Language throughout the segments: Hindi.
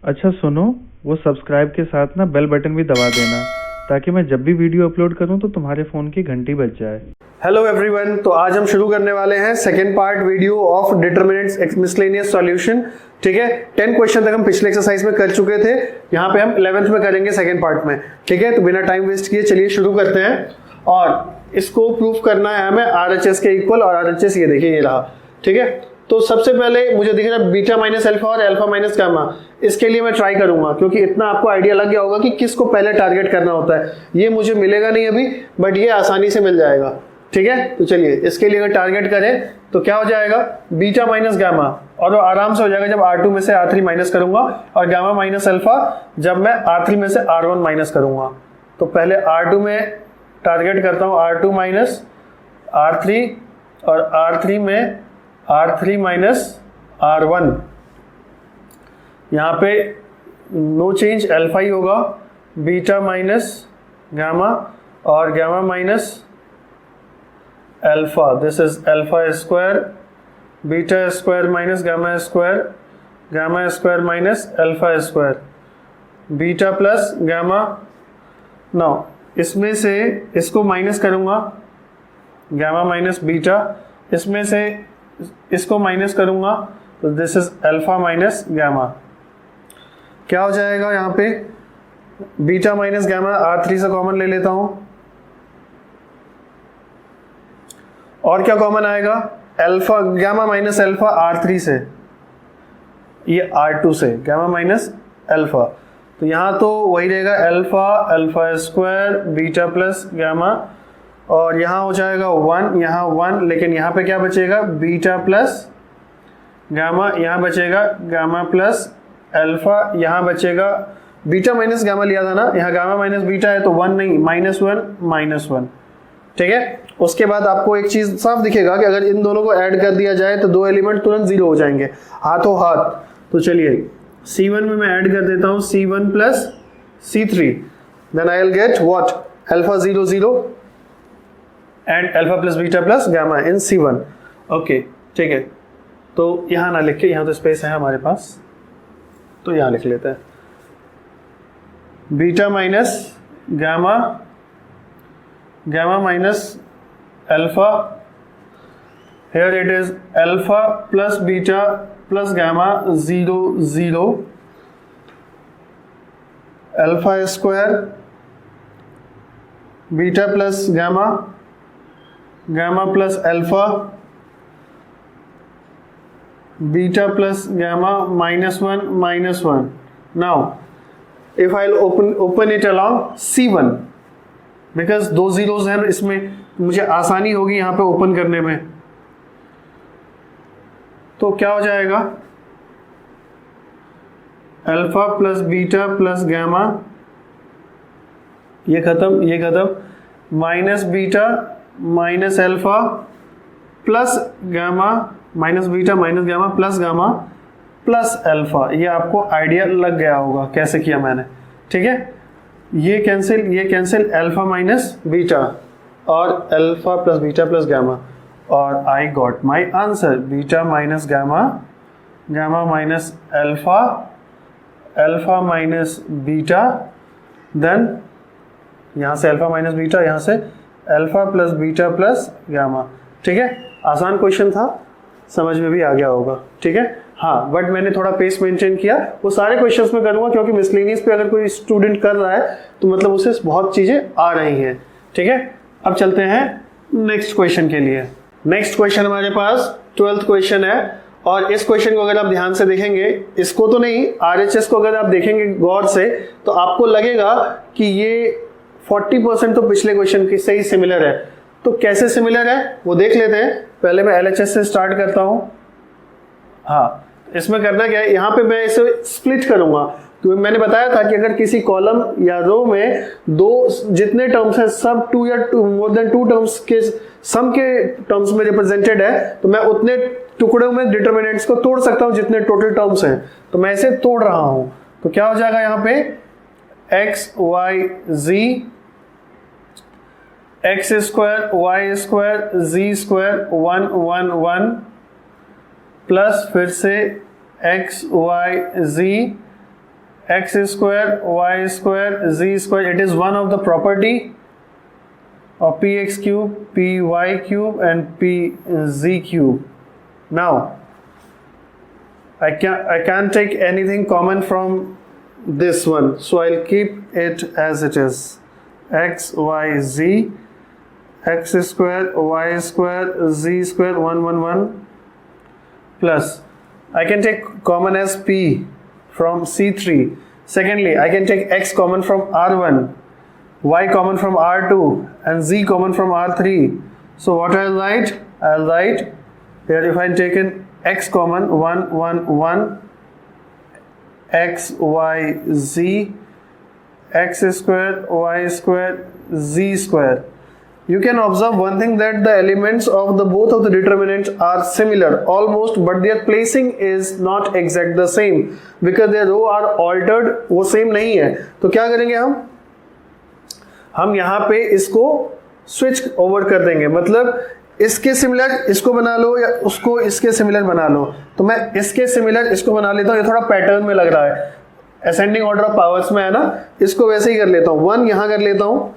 अच्छा सुनो, वो सब्सक्राइब के साथ ना बेल बटन भी दबा देना ताकि मैं जब भी वीडियो अपलोड करूं तो तुम्हारे फ़ोन की घंटी बज जाए। हेलो एवरीवन, तो आज हम शुरू करने वाले हैं second part video of determinants miscellaneous solution. ठीक है, 10 क्वेश्चन तक हम पिछले एक्सरसाइज में कर चुके थे, यहाँ पे हम 11th में करेंगे सेकेंड पार्ट में। ठीक है, तो बिना टाइम वेस्ट किए चलिए शुरू करते हैं। और इसको प्रूफ करना है हमें RHS के इक्वल, और RHS ये देखिए ये रहा। ठीक है, तो सबसे पहले मुझे दिख रहा है बीटा माइनस अल्फा और अल्फा माइनस गामा। इसके लिए मैं ट्राई करूंगा क्योंकि इतना आपको आइडिया लग गया होगा कि किसको पहले टारगेट करना होता है। ये मुझे मिलेगा नहीं अभी, बट ये आसानी से मिल जाएगा। ठीक है, तो चलिए इसके लिए अगर टारगेट करें तो क्या हो जाएगा, बीटा माइनस गामा, और वो आराम से हो जाएगा जब R2 में से R3 माइनस करूंगा, और गामा माइनस अल्फा जब मैं R3 में से R1 माइनस करूंगा। तो पहले R2 में टारगेट करता हूं, R2 माइनस R3, और R3 में R3 माइनस R1। यहाँ पे नो चेंज, अल्फा ही होगा, बीटा माइनस गामा और gamma minus alpha. This is alpha square, beta square minus gamma square, gamma square minus alpha square, beta plus gamma. Now इसमें से इसको माइनस करूंगा, गामा माइनस बीटा, इसमें से इसको माइनस करूंगा, तो this is alpha minus gamma. क्या हो जाएगा यहाँ पे, बीटा माइनस गामा R3 से कॉमन ले लेता हूं, और क्या कॉमन आएगा, alpha gamma minus alpha R3 से, ये R2 से, गामा माइनस अल्फा। तो यहाँ तो वही रहेगा alpha, alpha square, beta plus gamma, और यहाँ हो जाएगा 1, यहाँ 1, लेकिन यहाँ पे क्या बचेगा, बीटा प्लस गामा, यहाँ बचेगा गामा प्लस अल्फा, यहाँ बचेगा बीटा माइनस गामा लिया था ना, यहाँ गामा माइनस बीटा है तो 1 नहीं, -1 -1। ठीक है, उसके बाद आपको एक चीज साफ दिखेगा कि अगर इन दोनों को ऐड कर दिया जाए तो दो एलिमेंट तुरंत 0 हो जाएंगे, हाथों हाथ। तो चलिए C1 में मैं ऐड कर देता हूँ C1 plus C3, then I will get what, alpha 0 0 and alpha plus beta plus gamma in C1। Okay ठीक है, तो यहाँ ना लिख के, यहाँ तो स्पेस है हमारे पास, तो यहाँ लिख लेते हैं beta minus gamma, gamma minus alpha, here it is alpha plus beta plus gamma 0 0, alpha square, beta plus gamma, gamma plus alpha, beta plus gamma -1 now if I'll open it along C1, because दो जीरोस हैं इसमें, मुझे आसानी होगी यहाँ पे ओपन करने में। तो क्या हो जाएगा, alpha plus beta plus gamma, ये खत्म ये खत्म, minus beta minus alpha plus gamma, minus beta minus gamma plus gamma plus alpha. ये आपको आइडिया लग गया होगा कैसे किया मैंने। ठीक है, ये कैंसिल अल्फा माइनस बीटा और alpha plus beta plus gamma, और I got my answer, beta minus gamma, gamma minus alpha, alpha minus beta, then यहाँ से अल्फा माइनस बीटा, यहाँ से alpha plus beta plus gamma. ठीक है, आसान क्वेश्चन था, समझ में भी आ गया होगा। ठीक है, हाँ, बट मैंने थोड़ा पेस मेंटेन किया, वो सारे क्वेश्चंस में करूंगा क्योंकि मिसलेनियस पे अगर कोई स्टूडेंट कर रहा है तो मतलब उसे बहुत चीजें आ रही हैं। ठीक है, अब चलते हैं नेक्स्ट क्वेश्चन के लिए। नेक्स्ट क्वेश्चन हमारे पास 12th क्वेश्चन है, और इस क्वेश्चन को अगर आप ध्यान से देखेंगे, इसको तो नहीं, RHS को अगर आप देखेंगे गौर से तो आपको लगेगा कि ये 40% तो पिछले क्वेश्चन के से ही सिमिलर है। तो कैसे सिमिलर है वो देख लेते हैं। पहले मैं LHS से स्टार्ट करता हूं। हाँ, इसमें करना क्या है, यहाँ पे मैं इसे स्प्लिट करूंगा। तो मैंने बताया था कि अगर किसी कॉलम या रो में दो जितने टर्म्स हैं सब 2 या मोर देन 2 टर्म्स के सम के टर्म्स में रिप्रेजेंटेड है, तो मैं उतने टुकड़ों में डिटरमिनेंट्स को तोड़ सकता हूं जितने टोटल टर्म्स हैं। तो मैं इसे तोड़ रहा हूं, तो क्या हो जाएगा यहाँ पे, x y z, x square y square z square 1 1 1 plus फिर से x y z x square y square z square, it is one of the property of px cube, py cube and pz cube. Now I can't take anything common from this one, so I'll keep it as it is. X y z, x square y square z square 1 1 1 plus I can take common as p from C3. Secondly, I can take x common from R1, y common from R2 and z common from R3. So what I'll write here, if I've taken x common 1 1 1 x y z, x square y square z square. You can observe one thing, that the elements of the both of the determinants are similar almost, but their placing is not exact the same because their row are altered, वो same नहीं है. तो क्या करेंगे हम यहाँ पे इसको स्विच ओवर कर देंगे, मतलब इसके सिमिलर इसको बना लो या उसको इसके सिमिलर बना लो. तो मैं इसके सिमिलर इसको बना लेता हूँ, ये थोड़ा पैटर्न में लग रहा है, असेंडिंग ऑर्डर ऑफ पावर्स में है ना, इसको वैसे ही कर लेता हूँ. 1 यहाँ कर लेता हूँ,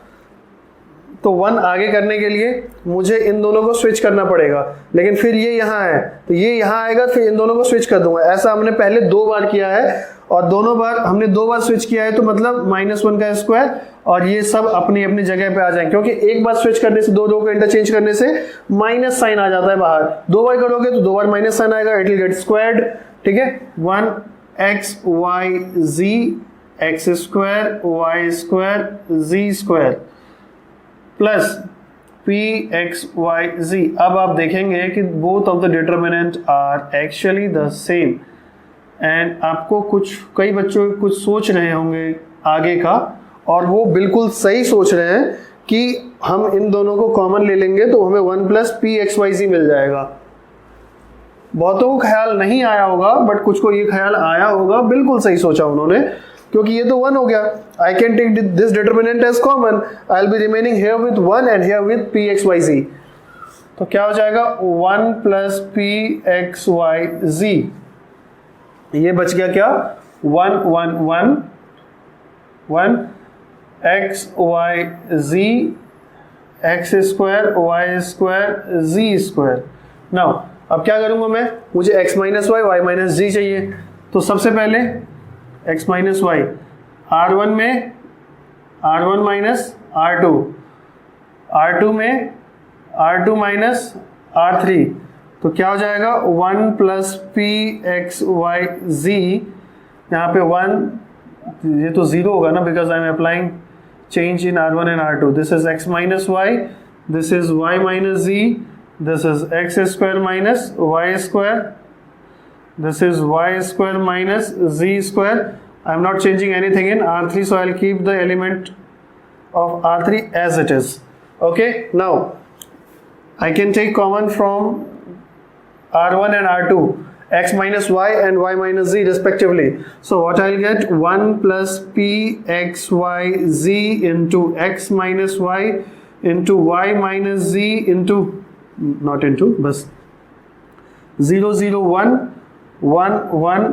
तो 1 आगे करने के लिए मुझे इन दोनों को स्विच करना पड़ेगा, लेकिन फिर ये यहाँ है तो ये यहाँ आएगा, फिर इन दोनों को स्विच कर दूंगा. ऐसा हमने पहले 2 बार किया है और दोनों बार हमने 2 बार स्विच किया है, तो मतलब -1 का स्क्वायर और ये सब अपनी अपनी जगह पे आ जाएंगे, क्योंकि एक बार स्विच करने से दो को इंटरचेंज करने से माइनस साइन आ जाता है बाहर. 2 बार करोगे तो 2 बार माइनस साइन आएगा, इट विल गेट स्क्वायर्ड. ठीक है, 1 x y z x square y square z square plus P X Y Z. अब आप देखेंगे कि both of the determinant are actually the same. And आपको कई बच्चों कुछ सोच रहे होंगे आगे का, और वो बिल्कुल सही सोच रहे हैं कि हम इन दोनों को कॉमन ले लेंगे तो हमें 1 प्लस पी एक्स वाई जी मिल जाएगा. बहुतों को ख्याल नहीं आया होगा, बट कुछ को ये ख्याल आया होगा. बिल्कुल सही सोचा उन्होंने, क्योंकि ये तो 1 हो गया. I can take this determinant as common, I will be remaining here with 1 and here with P X Y Z. तो क्या हो जाएगा 1 plus P X Y Z. ये बच गया क्या 1 1 1 1 X Y Z X square Y square Z square. Now अब क्या करूंगा मैं, मुझे x minus Y Y minus Z चाहिए. तो सबसे पहले x माइनस वाई R1 में R1 माइनस R2, R2 में R2 माइनस R3. तो क्या हो जाएगा 1 plus P X Y Z. यहाँ पे 1, ये तो 0 होगा ना, because I am applying change in R1 and R2. This is x minus Y, this is y minus Z, this is x square minus y square, this is y square minus z square. I am not changing anything in R3, so I'll keep the element of R3 as it is. Okay, now I can take common from R1 and R2, x minus y and y minus z respectively. So what I'll get, 1 plus p x y z into x minus y into y minus z into, not into, बस 0 0 1 1 1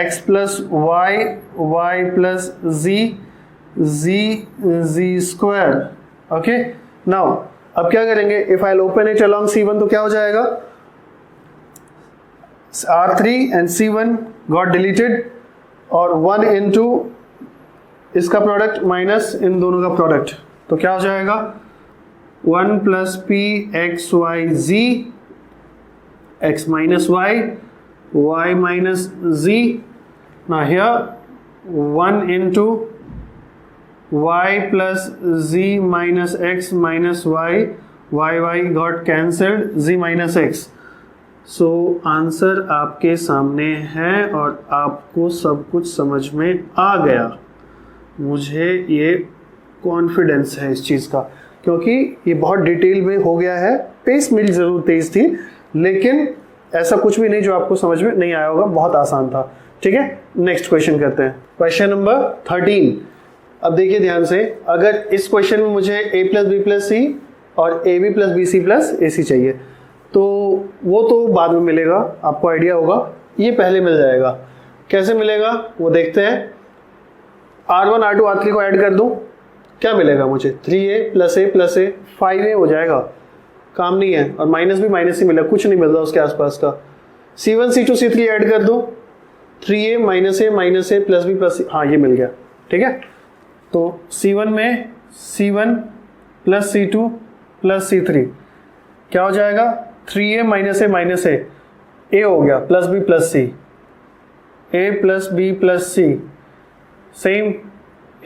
x plus y y plus z z z square. Okay, now अब क्या करेंगे, if I'll open it along C1 तो क्या हो जाएगा, R3 and C1 got deleted और 1 into इसका प्रोडक्ट माइनस इन दोनों का प्रोडक्ट. तो क्या हो जाएगा 1 plus p x y z x minus y y minus z. Now here 1 into y plus z minus x minus y, y got cancelled, z minus x. So answer आपके सामने है और आपको सब कुछ समझ में आ गया. मुझे ये कॉन्फिडेंस है इस चीज़ का, क्योंकि ये बहुत डिटेल में हो गया है. पेस मेरी ज़रूर तेज़ थी, लेकिन ऐसा कुछ भी नहीं जो आपको समझ में नहीं आया होगा. बहुत आसान था. ठीक है, नेक्स्ट क्वेश्चन करते हैं. Question number 13. अब देखिए ध्यान से, अगर इस क्वेश्चन में मुझे a plus B plus C और A B plus B C plus A C चाहिए, तो वो तो बाद में मिलेगा, आपको आइडिया होगा. ये पहले मिल जाएगा. कैसे मिलेगा वो देखते हैं. R1 R2 R3 को ऐड कर दूं, क्या मिलेगा मुझे? 3a प्लस ए प्लस ए 5a हो जाएगा, काम नहीं है। और माइनस भी माइनस ही मिला, कुछ नहीं मिल रहा उसके आसपास का। C1 C2 C3 ऐड कर दूं, 3a minus A plus B plus, हाँ ये मिल गया, ठीक है। तो C1 में C1 plus C2 plus C3 क्या हो जाएगा? 3a माइनस ए हो गया प्लस बी प्लस सी, ए प्लस बी प्लस सी, सेम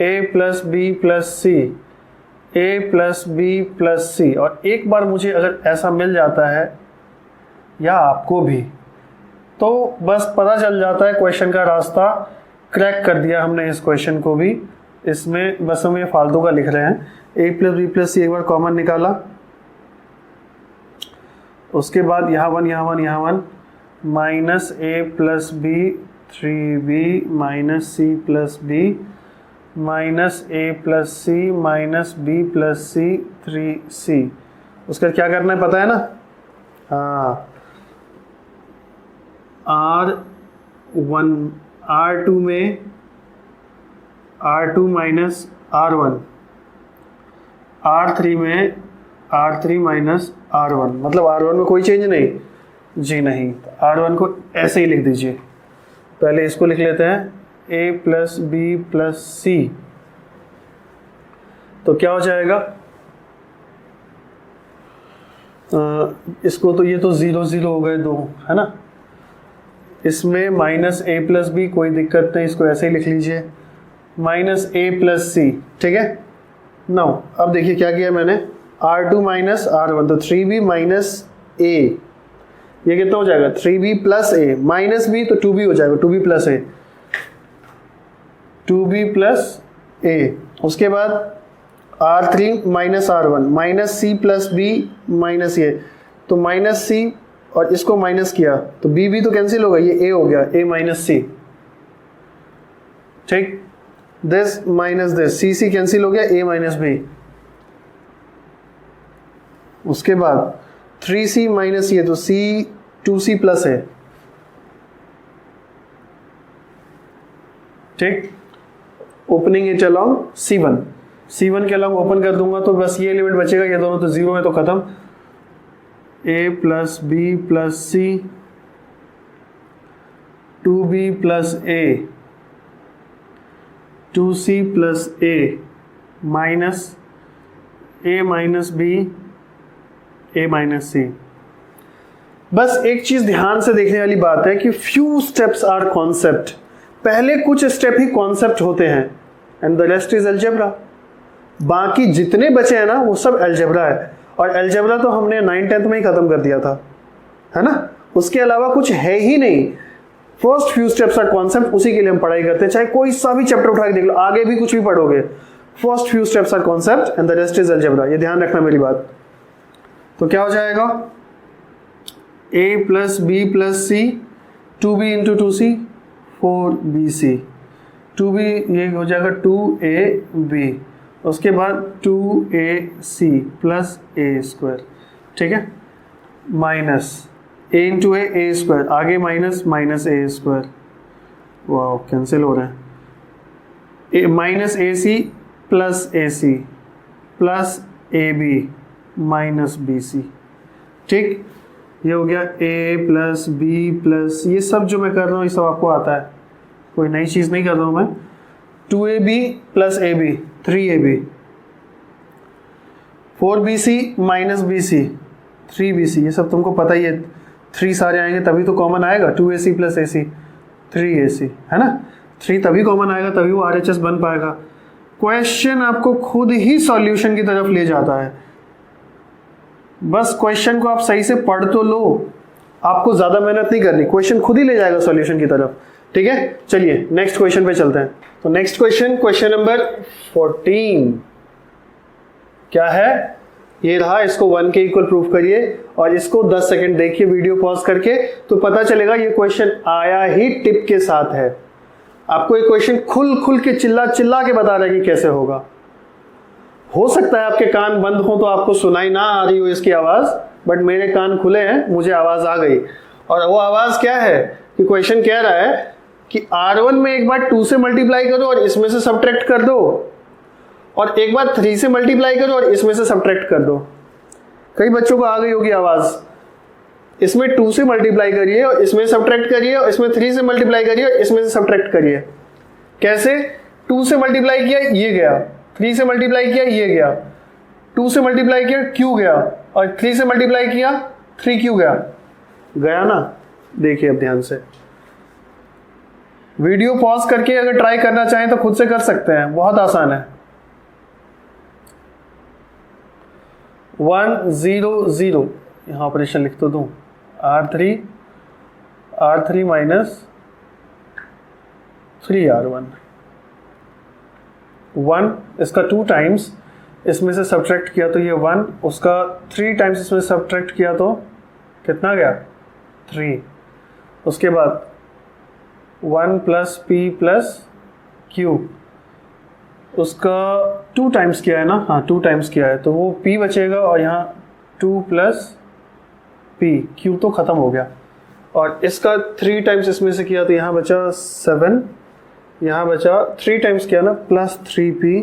ए प्लस बी प्लस सी, ए प्लस बी प्लस सी। और एक बार मुझे अगर ऐसा मिल जाता है या आपको भी, तो बस पता चल जाता है क्वेश्चन का रास्ता क्रैक कर दिया हमने इस क्वेश्चन को भी। इसमें बस हम ये फालतू का लिख रहे हैं। A plus B plus C एक बार कॉमन निकाला, उसके बाद यहाँ one minus A plus B 3b minus C plus B minus A plus C minus B plus C 3c। उसका क्या करना है पता है ना? हाँ, R1 R2 में R2 माइनस R1, R3 में R3 माइनस R1, मतलब R1 में कोई चेंज नहीं जी, नहीं। R1 को ऐसे ही लिख दीजिए। पहले इसको लिख लेते हैं a प्लस बी प्लस सी, तो क्या हो जाएगा? इसको तो ये तो 0 0 हो गए दो, है ना। इसमें माइनस ए प्लस बी, कोई दिक्कत नहीं, इसको ऐसे ही लिख लीजिए, माइनस ए प्लस सी, ठीक है। नाउ अब देखिए क्या किया मैंने, R2 माइनस R1, तो 3b माइनस ए, ये कितना हो जाएगा? 3b प्लस ए, माइनस बी तो 2b हो जाएगा, 2b प्लस ए, 2b प्लस ए। उसके बाद R3 minus R1, minus C plus B minus A, तो माइनस सी और इसको माइनस किया तो बी भी तो कैंसिल होगा, ये ए हो गया, ए माइनस सी, ठीक। This minus this, C C cancel हो गया, ए माइनस बी। उसके बाद 3c माइनस ये, तो c 2c प्लस है, ठीक। ओपनिंग इट अलोंग C1 के अलोंग ओपन कर दूंगा तो बस ये लिमिट बचेगा, ये दोनों तो 0 है तो खत्म। a plus B plus C, 2b plus a, 2c plus a minus a minus B, A minus C. बस एक चीज ध्यान से देखने वाली बात है कि फ्यू स्टेप्स आर कॉन्सेप्ट, पहले कुछ स्टेप ही कॉन्सेप्ट होते हैं and the rest is algebra. बाकी जितने बचे हैं ना वो सब अलजेब्रा है, और अलजेब्रा तो हमने 9th-10th में ही खत्म कर दिया था, है ना। उसके अलावा कुछ है ही नहीं। First few steps are concept, उसी के लिए हम पढ़ाई करते हैं, चाहे कोई सा भी चैप्टर उठा के देख लो, आगे भी कुछ भी पढ़ोगे, first few steps are concept and the rest is algebra. ये ध्यान रखना मेरी बात। तो क्या हो जाएगा? a plus B plus C, 2b into 2c 4bc, 2b ये हो जाएगा 2ab, उसके बाद 2ac प्लस a स्क्वायर, ठीक है, minus a into a square, आगे माइनस माइनस a स्क्वायर, वाह कैंसिल हो रहे हैं, minus ac plus ac plus ab minus B C, ठीक। ये हो गया a प्लस बी प्लस, ये सब जो मैं कर रहा हूँ ये सब आपको आता है, कोई नई चीज़ नहीं कर रहा हूँ मैं। 2ab plus ab 3ab, 4bc minus bc 3bc, ये सब तुमको पता ही है। 3 सारे आएंगे तभी तो कॉमन आएगा, 2ac प्लस ac 3ac, है ना। 3 तभी कॉमन आएगा तभी वो RHS बन पाएगा। क्वेश्चन आपको खुद ही सॉल्यूशन की तरफ ले जाता है, बस क्वेश्चन को आप सही से पढ़ तो लो, आपको ज्यादा मेहनत नहीं करनी, क्वेश्चन खुद ही ले जाएगा सॉल्यूशन की तरफ, ठीक है। चलिए नेक्स्ट क्वेश्चन पे चलते हैं। तो नेक्स्ट क्वेश्चन नंबर 14 क्या है? ये रहा, इसको 1 के इक्वल प्रूफ करिए और इसको 10 सेकंड देखिए वीडियो पॉज करके, तो पता चलेगा ये क्वेश्चन आया ही टिप के साथ है। आपको ये क्वेश्चन खुल के चिल्ला के बता रहा है कि कैसे होगा। हो सकता है आपके कान बंद हो तो आपको सुनाई ना आ रही हो इसकी आवाज, बट मेरे कान खुले हैं, मुझे आवाज आ गई। और वो आवाज क्या है कि क्वेश्चन कह रहा है कि R1 में एक बार 2 से मल्टीप्लाई करो और इसमें से सब्ट्रैक्ट कर दो, और एक बार 3 से मल्टीप्लाई करो और इसमें से सब्ट्रैक्ट कर दो। कई बच्चों को आ गई होगी आवाज, इसमें 2 से मल्टीप्लाई करिए और इसमें सब्ट्रैक्ट करिए, और इसमें 3 से मल्टीप्लाई करिए और इसमें से सब्ट्रैक्ट करिए। कैसे? 2 से मल्टीप्लाई किया ये गया, 3 से मल्टीप्लाई किया ये गया, 2 से मल्टीप्लाई किया क्यू गया, और 3 से मल्टीप्लाई किया 3 क्यू गया। गया ना? देखिए अब ध्यान से, वीडियो पॉज करके अगर ट्राई करना चाहें तो खुद से कर सकते हैं, बहुत आसान है। 1 0 0 यहाँ ऑपरेशन लिख तो दूं, R3 माइनस 3R1, 1 इसका 2 टाइम्स इसमें से सब्ट्रैक्ट किया तो ये 1, उसका 3 टाइम्स इसमें सब्ट्रैक्ट किया तो कितना गया? 3। उसके बाद 1 प्लस पी प्लस क्यू, उसका 2 टाइम्स किया है ना, हाँ 2 टाइम्स किया है तो वो p बचेगा, और यहाँ 2 प्लस पी, क्यू तो ख़त्म हो गया, और इसका 3 टाइम्स इसमें से किया तो यहाँ बचा 7, यहाँ बचा 3 टाइम्स किया ना प्लस 3p,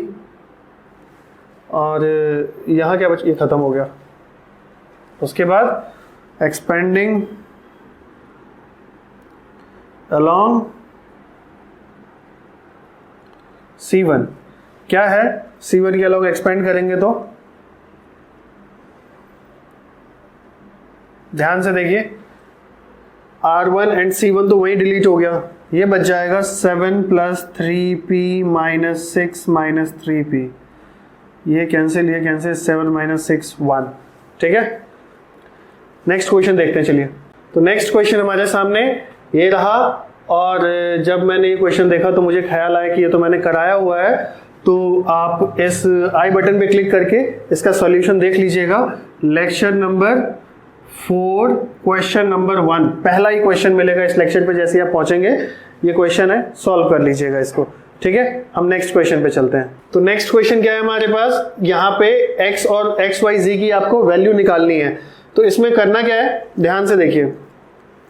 और यहाँ क्या बचा? ये ख़त्म हो गया। उसके बाद एक्सपेंडिंग along C1, क्या है? C1 के अलॉन्ग एक्सपेंड करेंगे तो ध्यान से देखिए, R1 एंड C1 तो वही डिलीट हो गया, ये बच जाएगा 7 plus 3p minus 6 minus 3p, ये कैंसिल, ये कैंसिल, 7 माइनस 6 1। ठीक है, नेक्स्ट क्वेश्चन देखते हैं। चलिए, तो नेक्स्ट क्वेश्चन हमारे सामने ये रहा, और जब मैंने ये क्वेश्चन देखा तो मुझे ख्याल आया कि ये तो मैंने कराया हुआ है, तो आप इस आई बटन पे क्लिक करके इसका सॉल्यूशन देख लीजिएगा। लेक्चर नंबर 4 क्वेश्चन नंबर 1, पहला ही क्वेश्चन मिलेगा इस लेक्चर पे, जैसे आप पहुंचेंगे ये क्वेश्चन है, सॉल्व कर लीजिएगा इसको। ठीक है, हम नेक्स्ट क्वेश्चन पे चलते हैं। तो नेक्स्ट क्वेश्चन क्या है हमारे पास, यहाँ पे x और xyz की आपको वैल्यू निकालनी है। तो इसमें करना क्या है, ध्यान से देखिए,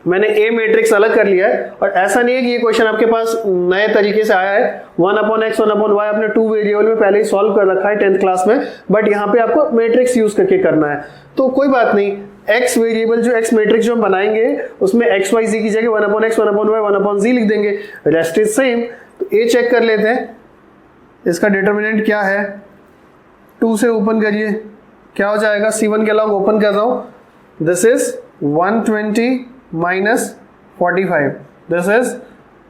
मैंने ए मैट्रिक्स अलग कर लिया है, और ऐसा नहीं है कि ये क्वेश्चन आपके पास नए तरीके से आया है। 1/x 1/y आपने 2 वेरिएबल में पहले ही सॉल्व कर रखा है 10th क्लास में, बट यहाँ पे आपको मैट्रिक्स यूज करके करना है। तो कोई बात नहीं, x वेरिएबल जो x मैट्रिक्स जो हम बनाएंगे उसमें xyz की जगह 1/x 1/y 1/z लिख देंगे, रेस्ट इज सेम। तो ए चेक कर लेते हैं, इसका डिटर्मिनेंट क्या है, 2 से ओपन करिए, क्या हो जाएगा? C1 के अलॉन्ग ओपन कर रहा हूं, this is 120 minus 45, this is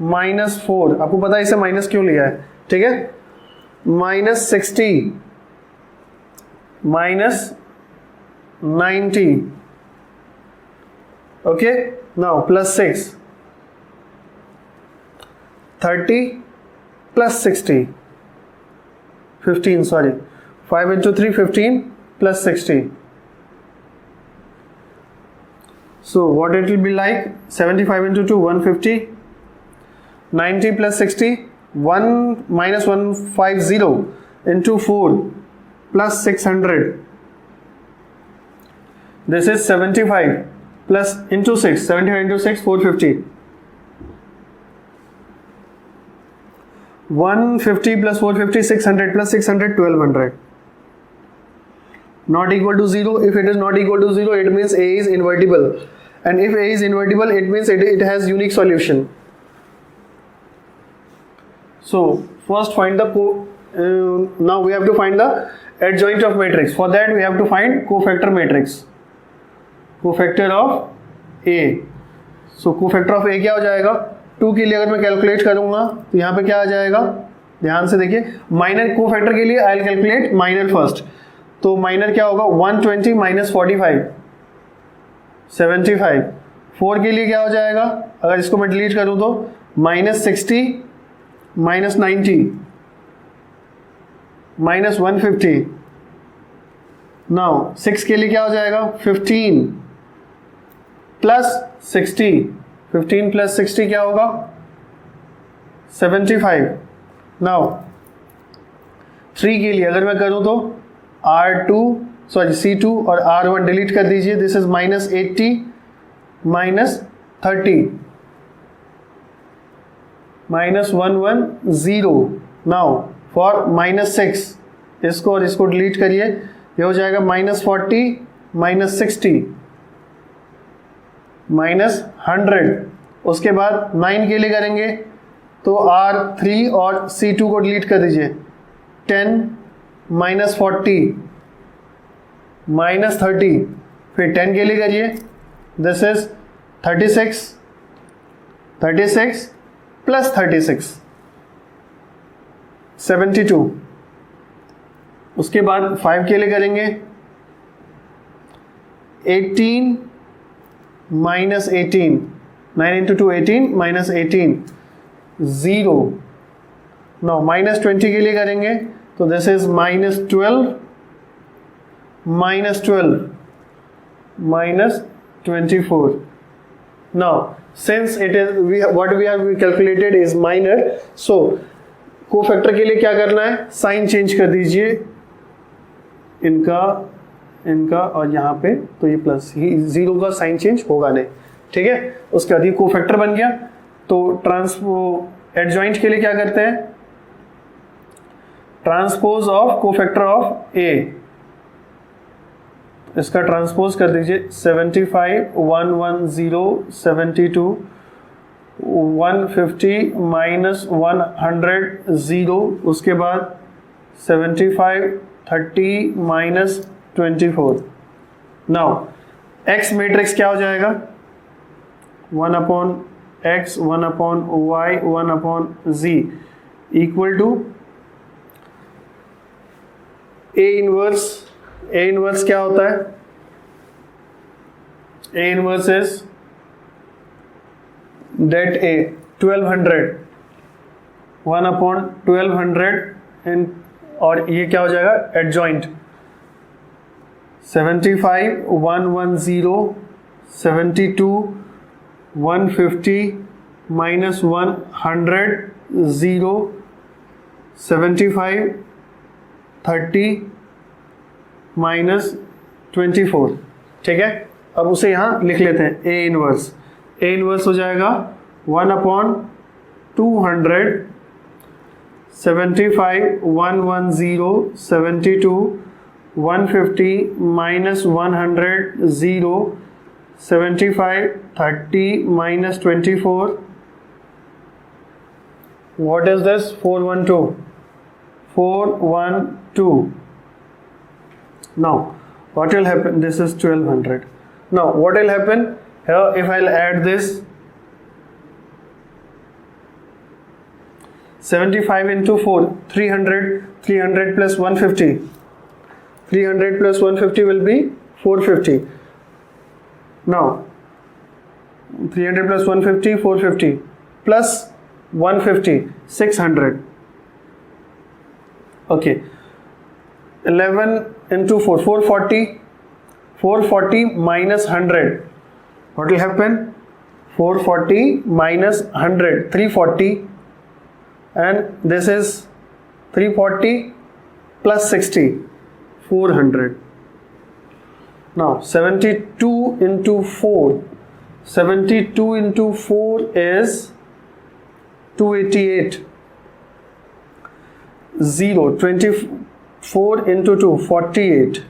minus 4। आपको पता है इसे माइनस क्यों लिया है? ठीक है, minus 60 minus 90, okay, now plus 6, 30 plus 60, 15, sorry 5 into 3 15 plus 60. So what it will be like? 75 into 2 150, 90 plus 60 1 minus 150 into 4 plus 600. This is 75 plus into 6, 75 into 6 450. 150 plus 450 600 plus 600 1200. Not equal to 0. If it is not equal to 0, it means A is invertible, and if A is invertible, it means it has unique solution. So first find the now we have to find the adjoint of matrix. For that we have to find cofactor matrix, cofactor of A. So cofactor of A क्या हो जाएगा? 2 के लिए अगर मैं कैलकुलेट करूंगा तो यहाँ पे क्या आ जाएगा, ध्यान से देखिए, माइनर कोफैक्टर के लिए I will calculate minor first. तो माइनर क्या होगा, 120 माइनस 45 75। 4 के लिए क्या हो जाएगा, अगर इसको मैं डिलीट करूं तो माइनस 60 माइनस 90 माइनस 150। नाउ 6 के लिए क्या हो जाएगा, 15 प्लस 60, 15 प्लस 60 क्या होगा, 75। नाउ 3 के लिए अगर मैं करूं तो C2 और R1 डिलीट कर दीजिए, this is minus 80 minus 30 -110। Now for -6 इसको और इसको डिलीट करिए, ये हो जाएगा -40 -60 -100। उसके बाद 9 के लिए करेंगे तो R3 और C2 को डिलीट कर दीजिए, 10 -40 -30, फिर 10 के लिए करिए, दिस इज 36 प्लस 36 72। उसके बाद 5 के लिए करेंगे 18 -18, 9 into 2 18 -18 0। नाउ -20 के लिए करेंगे तो this is -12 -24। Now since it is what we have calculated is minor, so cofactor के लिए क्या करना है, साइन चेंज कर दीजिए इनका और यहाँ पे, तो ये प्लस ही, जीरो का साइन चेंज होगा नहीं, ठीक है। उसके बाद ये कोफैक्टर बन गया। तो एडजॉइंट के लिए क्या करते हैं, ट्रांसपोज ऑफ कोफैक्टर ऑफ ए, इसका ट्रांसपोज कर दीजिए 75 110 72 150 -100 0। उसके बाद 75 30 -24। नाउ एक्स मैट्रिक्स क्या हो जाएगा, 1/x 1/y 1/z equal to A inverse क्या होता है, ए इनवर्स इज डेट ए 1200 1/1200 और ये क्या हो जाएगा एडजॉइंट 75 110 72 150 -100 0 75 30 -24, ठीक है। अब उसे यहाँ लिख लेते हैं, ए इनवर्स हो जाएगा 1/200 75 110 72 150 -100 0 75 30 -24। what is this, 412। now what will happen, this is 1200। now what will happen here, if I'll add this 75 into 4 300 plus 150, 300 plus 150 will be 450। now 300 plus 150 450 plus 150 600, okay। 11 into 4 440 minus 100, what will happen, 440 minus 100 340, and this is 340 plus 60 400। now 72 into 4 is 288 0 24 into 2 48,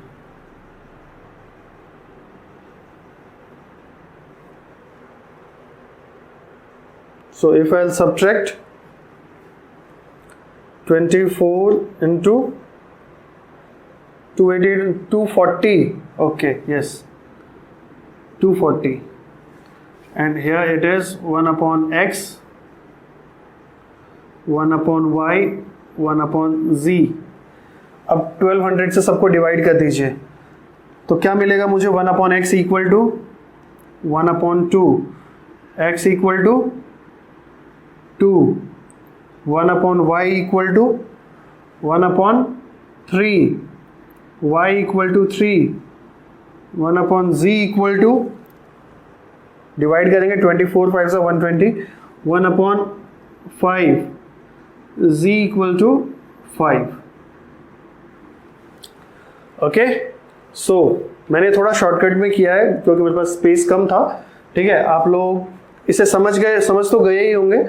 so if I'll subtract 24 into 288 240, okay, yes 240, and here it is 1/x 1/y 1/z। अब 1200 से सबको डिवाइड कर दीजिए, तो क्या मिलेगा मुझे, 1/x equal to 1/2, x equal to 2, 1/y equal to 1/3, y equal to 3, 1/z equal to, divide करेंगे 24 5 से 120, 1/5, z equal to 5, okay. So मैंने थोड़ा शॉर्टकट में किया है क्योंकि मेरे पास स्पेस कम था, ठीक है। आप लोग इसे समझ तो गए ही होंगे,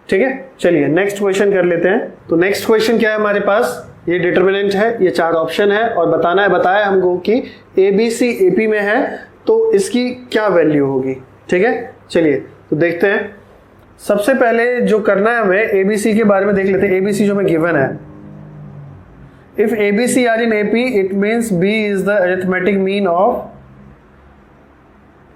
ठीक है, चलिए नेक्स्ट क्वेश्चन कर लेते हैं। तो नेक्स्ट क्वेश्चन क्या है हमारे पास, ये डिटर्मिनेंट है, ये 4 ऑप्शन है और बताया हमको कि ABC AP में है तो इसकी क्या वैल्यू होगी। ठीक है, चलिए तो देखते हैं। सबसे पहले जो करना है हमें ABC के बारे में देख लेते हैं। ABC जो हमें गिवन है, if ABC are in AP it means B is the arithmetic mean of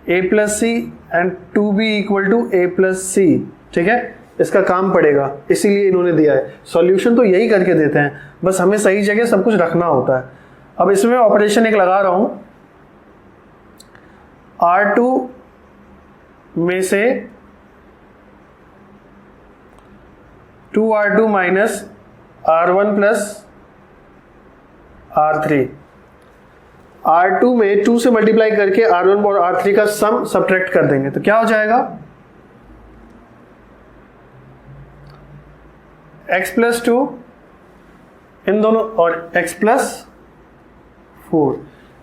A plus C and 2B equal to A plus C। ठीक है, इसका काम पड़ेगा, इसीलिए इन्होंने दिया है। सॉल्यूशन तो यही करके देते हैं, बस हमें सही जगह सब कुछ रखना होता है। अब इसमें ऑपरेशन एक लगा रहा हूं, R2 में से 2R2 minus R1 plus R3, R2 में 2 से मल्टीप्लाई करके R1 और R3 का सम सब्ट्रैक्ट कर देंगे तो क्या हो जाएगा, x प्लस 2 इन दोनों और x प्लस 4,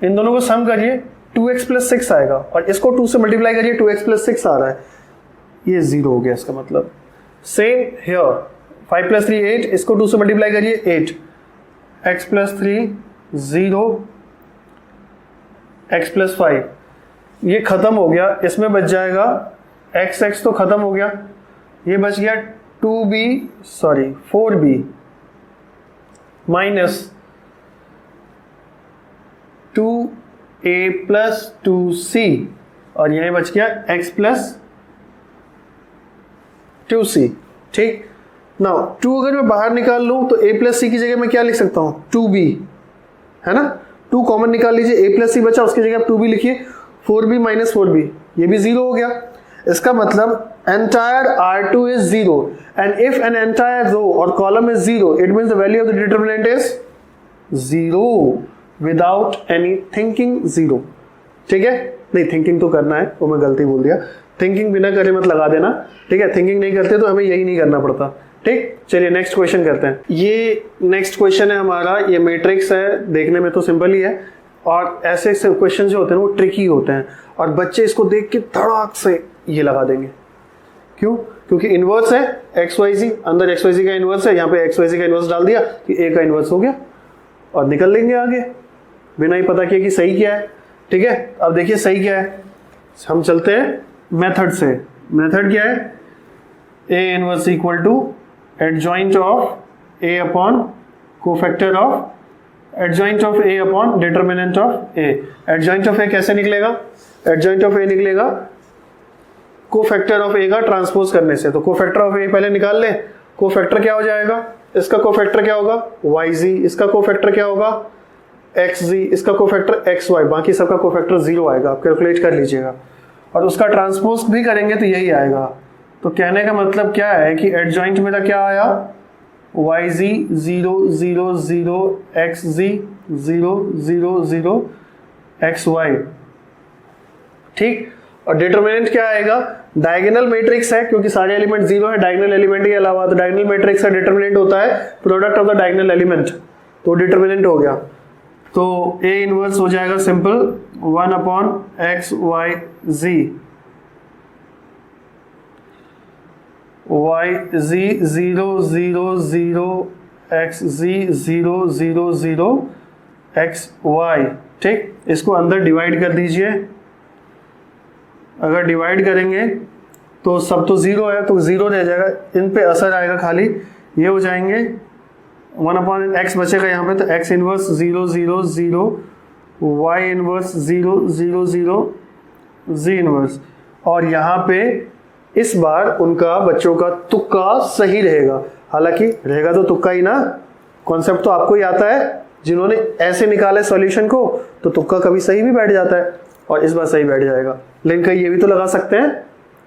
इन दोनों को सम करिए 2x प्लस 6 आएगा और इसको 2 से मल्टीप्लाई करिए 2x प्लस 6 आ रहा है, ये 0 हो गया इसका मतलब। सेम हियर 5 प्लस 3 8, इसको 2 से मल्टीप्लाई करिए 8, x प्लस 3 0, x प्लस 5, ये खत्म हो गया। इसमें बच जाएगा x तो खत्म हो गया, ये बच गया 4b minus 2a plus 2c और यहीं बच गया x प्लस 2c। ठीक, नाउ 2 अगर मैं बाहर निकाल लूं तो a प्लस c की जगह मैं क्या लिख सकता हूं, 2b, है ना। 2 कॉमन निकाल लीजिए, a प्लस c बचा, उसकी जगह आप 2b लिखिए, 4b माइनस 4b, ये भी 0 हो गया। इसका मतलब entire R2 is 0 and if an entire row or column is 0 it means the value of the determinant is 0 without any thinking 0। ठीक है, नहीं थिंकिंग तो करना है, वो मैं गलती बोल दिया, थिंकिंग बिना करे मत लगा देना। ठीक है, थिंकिंग नहीं करते तो हमें यही नहीं करना पड़ता। ठीक, चलिए नेक्स्ट क्वेश्चन करते हैं। ये नेक्स्ट क्वेश्चन है हमारा, ये मैट्रिक्स है, देखने में तो सिंपल ही है और ऐसे क्वेश्चन जो होते हैं वो ट्रिकी होते हैं और बच्चे इसको देख के धड़ाक से ये लगा देंगे। क्यों? क्योंकि इनवर्स है XYZ, अंदर XYZ का इनवर्स है, यहाँ पे XYZ का इनवर्स डाल दिया कि A का इनवर्स हो गया और निकल लेंगे आगे बिना ही पता किए कि सही क्या है। ठीक है, अब देखिए सही क्या है, हम चलते हैं मेथड से। मेथड क्या है, A inverse equal to adjoint of A upon cofactor of adjoint of A upon determinant of A। Adjoint of A कैसे निकलेगा, एडजॉइंट ऑफ A निकलेगा कोफैक्टर ऑफ A का ट्रांसपोज करने से। तो कोफैक्टर ऑफ A पहले निकाल ले, कोफैक्टर क्या हो जाएगा, इसका कोफैक्टर क्या होगा YZ, इसका कोफैक्टर क्या होगा XZ, इसका कोफैक्टर XY, बाकी सबका कोफैक्टर 0 आएगा, आप कैलकुलेट कर लीजिएगा। और उसका ट्रांसपोज भी करेंगे तो यही आएगा। तो कहने का मतलब क्या है कि एडजॉइंट मेरा क्या आया, YZ 0 0 0 XZ 0 0 0 XY। ठीक, और डिटर्मिनेंट क्या आएगा, डायगोनल मैट्रिक्स है क्योंकि सारे एलिमेंट 0 है डायगोनल एलिमेंट के अलावा, तो डायगोनल मैट्रिक्स का डिटर्मिनेंट होता है product of the diagonal element, तो डिटर्मिनेंट हो गया। तो A इनवर्स हो जाएगा simple 1 upon XYZ, YZ 0 0 0 XZ 0 0 0 XY। ठीक, इसको अंदर डिवाइड कर दीजिए, अगर डिवाइड करेंगे तो सब तो 0 है तो 0 रह जाएगा, इन पे असर आएगा खाली, ये हो जाएंगे 1 अपॉन x बचेगा यहाँ पे, तो x inverse 0 0 0 y inverse 0 0 0 z inverse. और यहाँ पे इस बार उनका बच्चों का तुक्का सही रहेगा, हालांकि रहेगा तो तुक्का ही ना, कॉन्सेप्ट तो आपको ही आता है, जिन्होंने ऐसे निकाले सॉल्यूशन को तो तुक्का कभी सही भी बैठ जाता है और इस बार सही बैठ जाएगा, लेकिन कहीं ये भी तो लगा सकते हैं,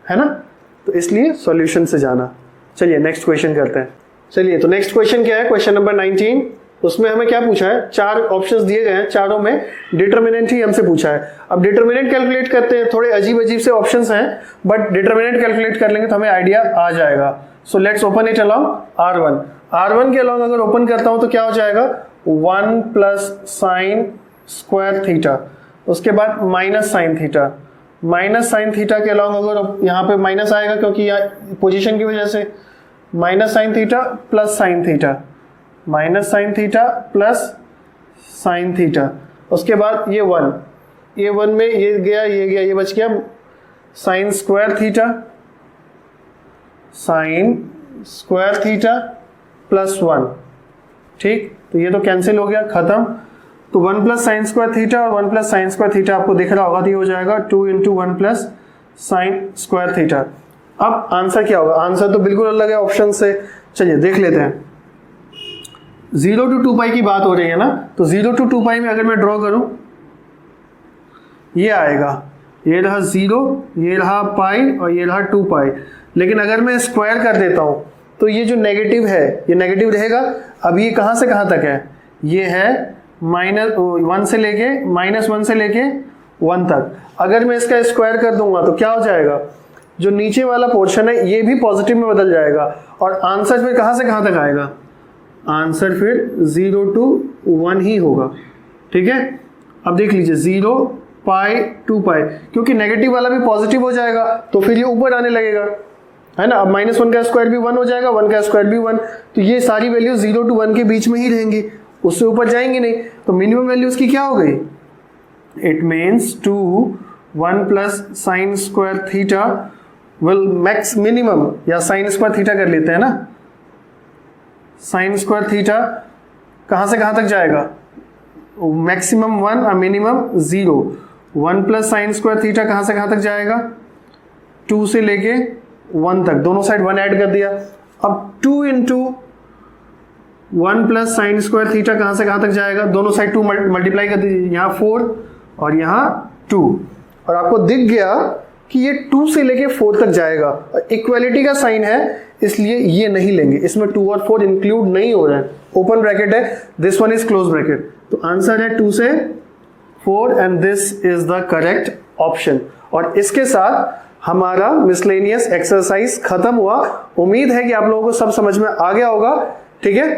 है ना। तो इसलिए सॉल्यूशन से जाना। चलिए नेक्स्ट क्वेश्चन करते हैं। चलिए तो नेक्स्ट क्वेश्चन क्या है, क्वेश्चन नंबर 19। उसमें हमें क्या पूछा है, 4 ऑप्शंस दिए गए हैं, चारों में डिटर्मिनेंट ही हमसे पूछा है। अब डिटर्मिनेंट कैलकुलेट करते हैं, थोड़े अजीब अजीब से ऑप्शंस हैं बट डिटर्मिनेंट कैलकुलेट कर लेंगे तो हमें आइडिया आ जाएगा। So let's open it along R1। R1 के अलोंग अगर ओपन करता हूं तो क्या हो जाएगा, 1 प्लस साइन स्क्वायर थीटा, उसके बाद minus sine theta, minus sine theta के अलोंग अगर यहाँ पे माइनस आएगा क्योंकि पोजीशन की वजह से, minus sine theta plus sine theta, minus sine theta plus sine theta, उसके बाद ये 1, ये 1 में ये गया, ये बच गया sine square theta, sine square theta plus 1। ठीक, तो ये तो कैंसिल हो गया, खत्म। तो 1 प्लस साइन स्क्वायर थीटा और 1 प्लस साइन स्क्वायर थीटा आपको दिख रहा होगा, तो ये हो जाएगा 2 into 1 plus sine square theta. अब आंसर क्या होगा? आंसर तो बिल्कुल अलग है ऑप्शन से, चलिए देख लेते हैं। 0 to 2 पाई की बात हो रही है ना, तो 0 to 2 पाई में अगर मैं ड्रॉ करूं, ये आएगा, ये रहा 0, ये रहा पाई और ये रहा 2 पाई। लेकिन अगर मैं स्क्वायर कर देता हूं तो ये जो नेगेटिव है ये नेगेटिव रहेगा। अब ये कहां से कहां तक है? ये है -1 से लेके -1 से लेके 1 तक। अगर मैं इसका स्क्वायर कर दूंगा तो क्या हो जाएगा? जो नीचे वाला पोर्शन है ये भी पॉजिटिव में बदल जाएगा और आंसर फिर कहां से कहां तक आएगा? आंसर फिर 0 to 1 ही होगा। ठीक है, अब देख लीजिए 0 पाई 2 पाई, क्योंकि नेगेटिव वाला भी पॉजिटिव हो जाएगा तो फिर ये ऊपर आने लगेगा, है ना। अब -1 का स्क्वायर भी 1 हो जाएगा, 1 का स्क्वायर भी 1, तो ये सारी वैल्यू 0 to 1 के बीच में ही रहेंगी, उससे ऊपर जाएंगी नहीं। तो मिनिमम वैल्यू उसकी क्या हो गई? It means 1 plus sine square theta will max minimum, या साइन स्क्वायर थीटा कर लेते हैं ना, साइन स्क्वायर थीटा कहां से कहां तक जाएगा? मैक्सिमम 1 और minimum 0। 1 plus sine square theta कहां से कहां तक जाएगा? 2 से लेके 1 तक, दोनों साइड 1 ऐड कर दिया। अब 2 into 1 plus sine square theta कहां से कहां तक जाएगा? दोनों साइड 2 मल्टीप्लाई कर दीजिए, यहाँ 4 और यहाँ 2, और आपको दिख गया कि ये 2 से लेके 4 तक जाएगा। इक्वालिटी का साइन है इसलिए ये नहीं लेंगे, इसमें 2 और 4 इंक्लूड नहीं हो रहा है, ओपन ब्रैकेट है, this one is close bracket. तो आंसर है 2 से 4 and this is the correct option. और इसके साथ हमारा मिसलेनियस एक्सरसाइज खत्म हुआ। उम्मीद है कि आप लोगों को सब समझ में आ गया होगा। ठीक है,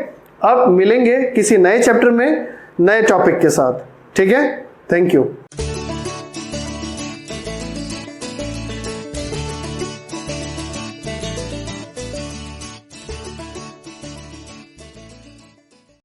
अब मिलेंगे किसी नए चैप्टर में नए टॉपिक के साथ। ठीक है, थैंक यू।